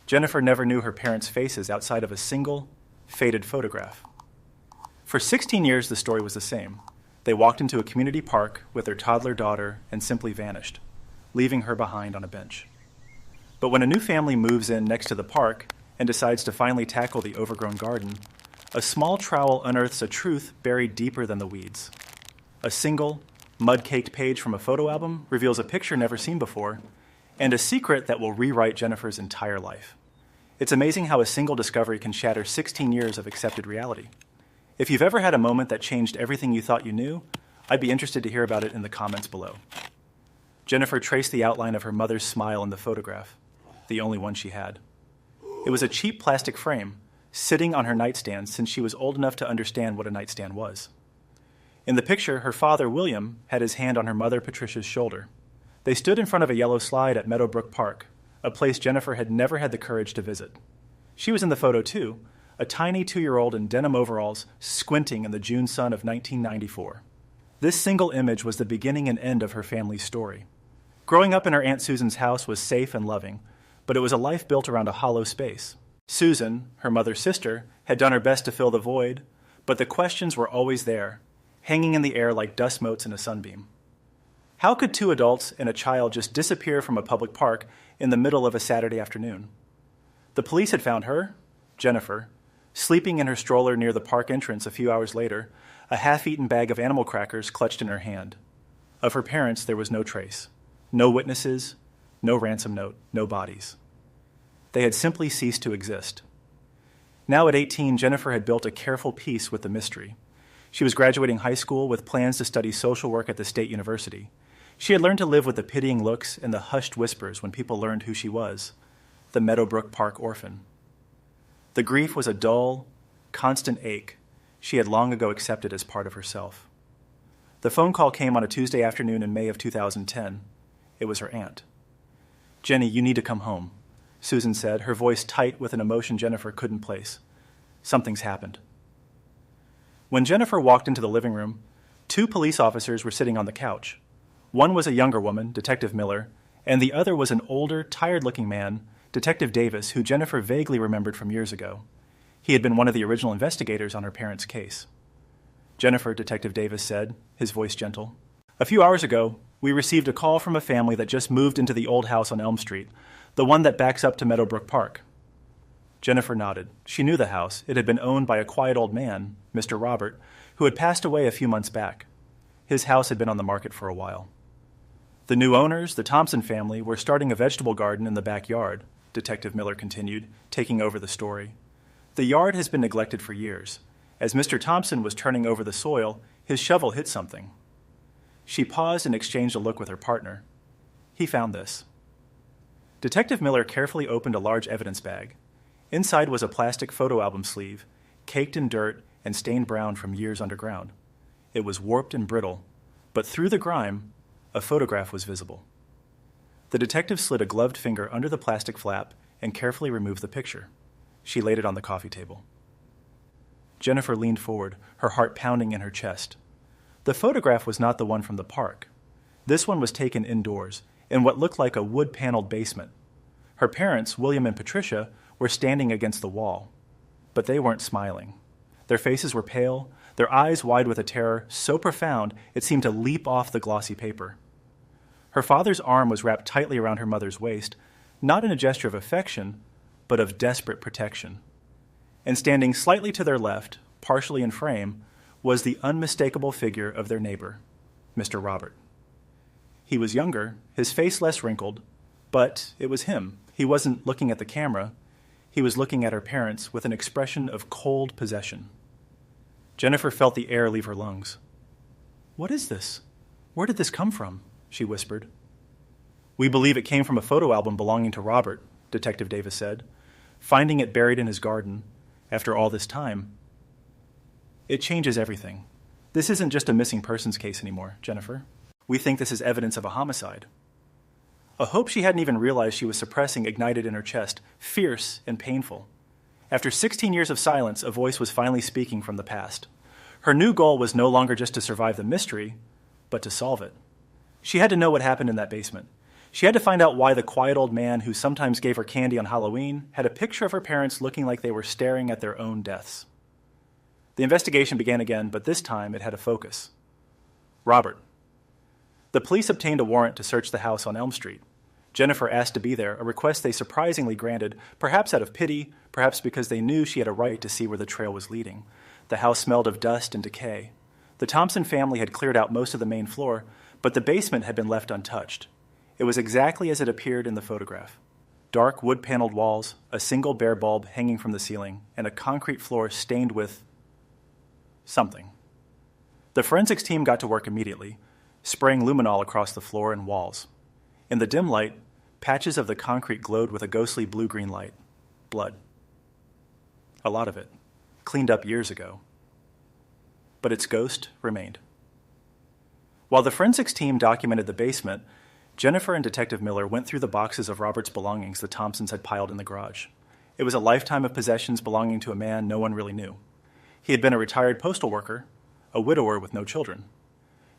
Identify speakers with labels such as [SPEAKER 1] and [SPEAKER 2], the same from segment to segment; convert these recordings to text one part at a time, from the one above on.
[SPEAKER 1] Jennifer never knew her parents' faces outside of a single, faded photograph. For 16 years, the story was the same. They walked into a community park with their toddler daughter and simply vanished, leaving her behind on a bench. But when a new family moves in next to the park and decides to finally tackle the overgrown garden, a small trowel unearths a truth buried deeper than the weeds. A single, mud-caked page from a photo album reveals a picture never seen before, and a secret that will rewrite Jennifer's entire life. It's amazing how a single discovery can shatter 16 years of accepted reality. If you've ever had a moment that changed everything you thought you knew, I'd be interested to hear about it in the comments below. Jennifer traced the outline of her mother's smile in the photograph, the only one she had. It was a cheap plastic frame, sitting on her nightstand since she was old enough to understand what a nightstand was. In the picture, her father, William, had his hand on her mother, Patricia's shoulder. They stood in front of a yellow slide at Meadowbrook Park, a place Jennifer had never had the courage to visit. She was in the photo too, a tiny 2-year-old in denim overalls squinting in the June sun of 1994. This single image was the beginning and end of her family's story. Growing up in her Aunt Susan's house was safe and loving, but it was a life built around a hollow space. Susan, her mother's sister, had done her best to fill the void, but the questions were always there, hanging in the air like dust motes in a sunbeam. How could 2 adults and a child just disappear from a public park in the middle of a Saturday afternoon? The police had found her, Jennifer, sleeping in her stroller near the park entrance a few hours later, a half-eaten bag of animal crackers clutched in her hand. Of her parents, there was no trace. No witnesses, no ransom note, no bodies. They had simply ceased to exist. Now at 18, Jennifer had built a careful peace with the mystery. She was graduating high school with plans to study social work at the State University. She had learned to live with the pitying looks and the hushed whispers when people learned who she was, the Meadowbrook Park orphan. The grief was a dull, constant ache she had long ago accepted as part of herself. The phone call came on a Tuesday afternoon in May of 2010. It was her aunt. "Jenny, you need to come home," Susan said, her voice tight with an emotion Jennifer couldn't place. "Something's happened." When Jennifer walked into the living room, 2 police officers were sitting on the couch. One was a younger woman, Detective Miller, and the other was an older, tired-looking man, Detective Davis, who Jennifer vaguely remembered from years ago. He had been one of the original investigators on her parents' case. "Jennifer," Detective Davis said, his voice gentle, "a few hours ago, we received a call from a family that just moved into the old house on Elm Street, the one that backs up to Meadowbrook Park." Jennifer nodded. She knew the house. It had been owned by a quiet old man, Mr. Robert, who had passed away a few months back. His house had been on the market for a while. "The new owners, the Thompson family, were starting a vegetable garden in the backyard," Detective Miller continued, taking over the story. "The yard has been neglected for years. As Mr. Thompson was turning over the soil, his shovel hit something." She paused and exchanged a look with her partner. "He found this." Detective Miller carefully opened a large evidence bag. Inside was a plastic photo album sleeve, caked in dirt and stained brown from years underground. It was warped and brittle, but through the grime, a photograph was visible. The detective slid a gloved finger under the plastic flap and carefully removed the picture. She laid it on the coffee table. Jennifer leaned forward, her heart pounding in her chest. The photograph was not the one from the park. This one was taken indoors, in what looked like a wood-paneled basement. Her parents, William and Patricia, were standing against the wall. But they weren't smiling. Their faces were pale, their eyes wide with a terror so profound it seemed to leap off the glossy paper. Her father's arm was wrapped tightly around her mother's waist, not in a gesture of affection, but of desperate protection. And standing slightly to their left, partially in frame, was the unmistakable figure of their neighbor, Mr. Robert. He was younger, his face less wrinkled, but it was him. He wasn't looking at the camera. He was looking at her parents with an expression of cold possession. Jennifer felt the air leave her lungs. "What is this? Where did this come from?" she whispered. "We believe it came from a photo album belonging to Robert," Detective Davis said, "finding it buried in his garden after all this time. It changes everything. This isn't just a missing persons case anymore, Jennifer. We think this is evidence of a homicide." A hope she hadn't even realized she was suppressing ignited in her chest, fierce and painful. After 16 years of silence, a voice was finally speaking from the past. Her new goal was no longer just to survive the mystery, but to solve it. She had to know what happened in that basement. She had to find out why the quiet old man who sometimes gave her candy on Halloween had a picture of her parents looking like they were staring at their own deaths. The investigation began again, but this time it had a focus. Robert. The police obtained a warrant to search the house on Elm Street. Jennifer asked to be there, a request they surprisingly granted, perhaps out of pity, perhaps because they knew she had a right to see where the trail was leading. The house smelled of dust and decay. The Thompson family had cleared out most of the main floor, but the basement had been left untouched. It was exactly as it appeared in the photograph. Dark wood-paneled walls, a single bare bulb hanging from the ceiling, and a concrete floor stained with something. The forensics team got to work immediately, spraying luminol across the floor and walls. In the dim light, patches of the concrete glowed with a ghostly blue-green light. Blood. A lot of it, cleaned up years ago. But its ghost remained. While the forensics team documented the basement, Jennifer and Detective Miller went through the boxes of Robert's belongings the Thompsons had piled in the garage. It was a lifetime of possessions belonging to a man no one really knew. He had been a retired postal worker, a widower with no children.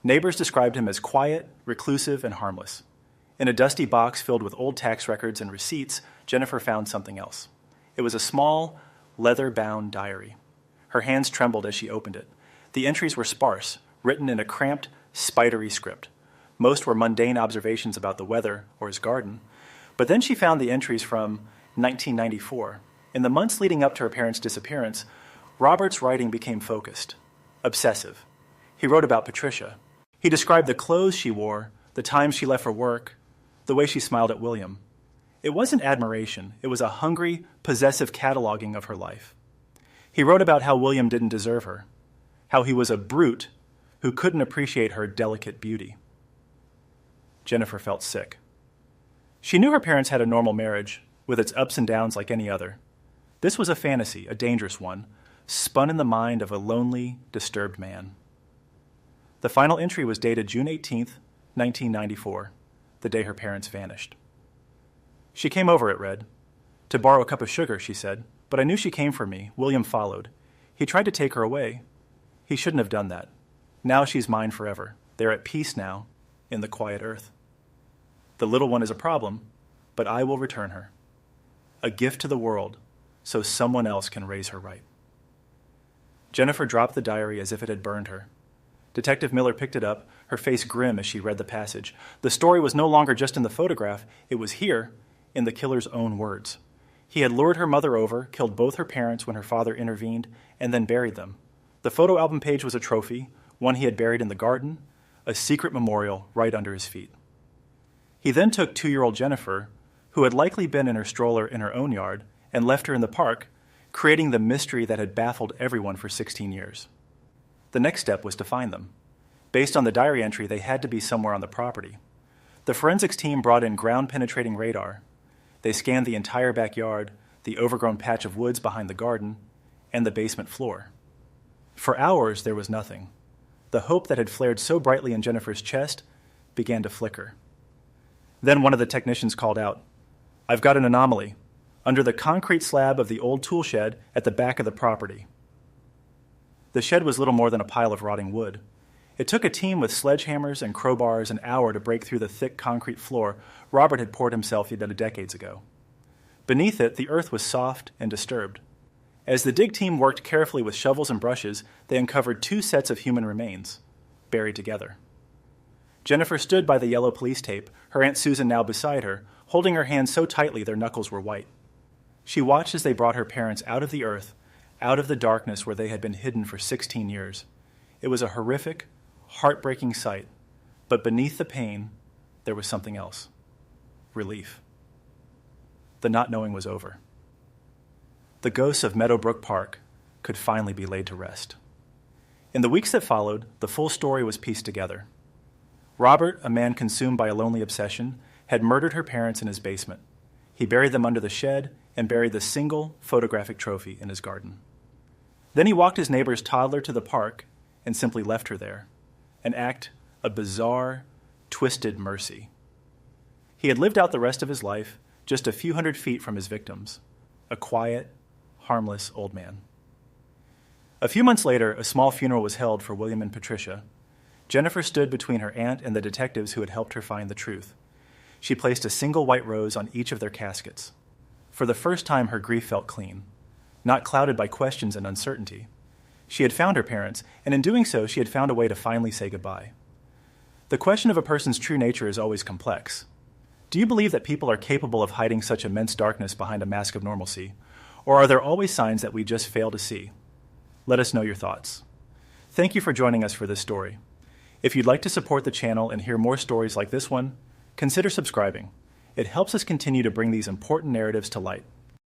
[SPEAKER 1] Neighbors described him as quiet, reclusive, and harmless. In a dusty box filled with old tax records and receipts, Jennifer found something else. It was a small, leather-bound diary. Her hands trembled as she opened it. The entries were sparse, written in a cramped, spidery script. Most were mundane observations about the weather or his garden. But then she found the entries from 1994. In the months leading up to her parents' disappearance, Robert's writing became focused, obsessive. He wrote about Patricia. He described the clothes she wore, the times she left for work, the way she smiled at William. It wasn't admiration. It was a hungry, possessive cataloging of her life. He wrote about how William didn't deserve her, how he was a brute who couldn't appreciate her delicate beauty. Jennifer felt sick. She knew her parents had a normal marriage, with its ups and downs like any other. This was a fantasy, a dangerous one, spun in the mind of a lonely, disturbed man. The final entry was dated June 18th, 1994, the day her parents vanished. She came over, it read. To borrow a cup of sugar, she said, but I knew she came for me. William followed. He tried to take her away. He shouldn't have done that. Now she's mine forever. They're at peace now, in the quiet earth. The little one is a problem, but I will return her. A gift to the world, so someone else can raise her right. Jennifer dropped the diary as if it had burned her. Detective Miller picked it up, her face grim as she read the passage. The story was no longer just in the photograph, it was here, in the killer's own words. He had lured her mother over, killed both her parents when her father intervened, and then buried them. The photo album page was a trophy, one he had buried in the garden, a secret memorial right under his feet. He then took 2-year-old Jennifer, who had likely been in her stroller in her own yard, and left her in the park, creating the mystery that had baffled everyone for 16 years. The next step was to find them. Based on the diary entry, they had to be somewhere on the property. The forensics team brought in ground-penetrating radar. They scanned the entire backyard, the overgrown patch of woods behind the garden, and the basement floor. For hours, there was nothing. The hope that had flared so brightly in Jennifer's chest began to flicker. Then one of the technicians called out, "I've got an anomaly. Under the concrete slab of the old tool shed at the back of the property." The shed was little more than a pile of rotting wood. It took a team with sledgehammers and crowbars an hour to break through the thick concrete floor Robert had poured himself decades ago. Beneath it, the earth was soft and disturbed. As the dig team worked carefully with shovels and brushes, they uncovered 2 sets of human remains, buried together. Jennifer stood by the yellow police tape, her Aunt Susan now beside her, holding her hands so tightly their knuckles were white. She watched as they brought her parents out of the earth, out of the darkness where they had been hidden for 16 years. It was a horrific, heartbreaking sight, but beneath the pain, there was something else. Relief. The not knowing was over. The ghosts of Meadowbrook Park could finally be laid to rest. In the weeks that followed, the full story was pieced together. Robert, a man consumed by a lonely obsession, had murdered her parents in his basement. He buried them under the shed and buried the single photographic trophy in his garden. Then he walked his neighbor's toddler to the park and simply left her there, an act of bizarre, twisted mercy. He had lived out the rest of his life just a few hundred feet from his victims, a quiet, harmless old man. A few months later, a small funeral was held for William and Patricia. Jennifer stood between her aunt and the detectives who had helped her find the truth. She placed a single white rose on each of their caskets. For the first time, her grief felt clean, not clouded by questions and uncertainty. She had found her parents, and in doing so, she had found a way to finally say goodbye. The question of a person's true nature is always complex. Do you believe that people are capable of hiding such immense darkness behind a mask of normalcy? Or are there always signs that we just fail to see? Let us know your thoughts. Thank you for joining us for this story. If you'd like to support the channel and hear more stories like this one, consider subscribing. It helps us continue to bring these important narratives to light.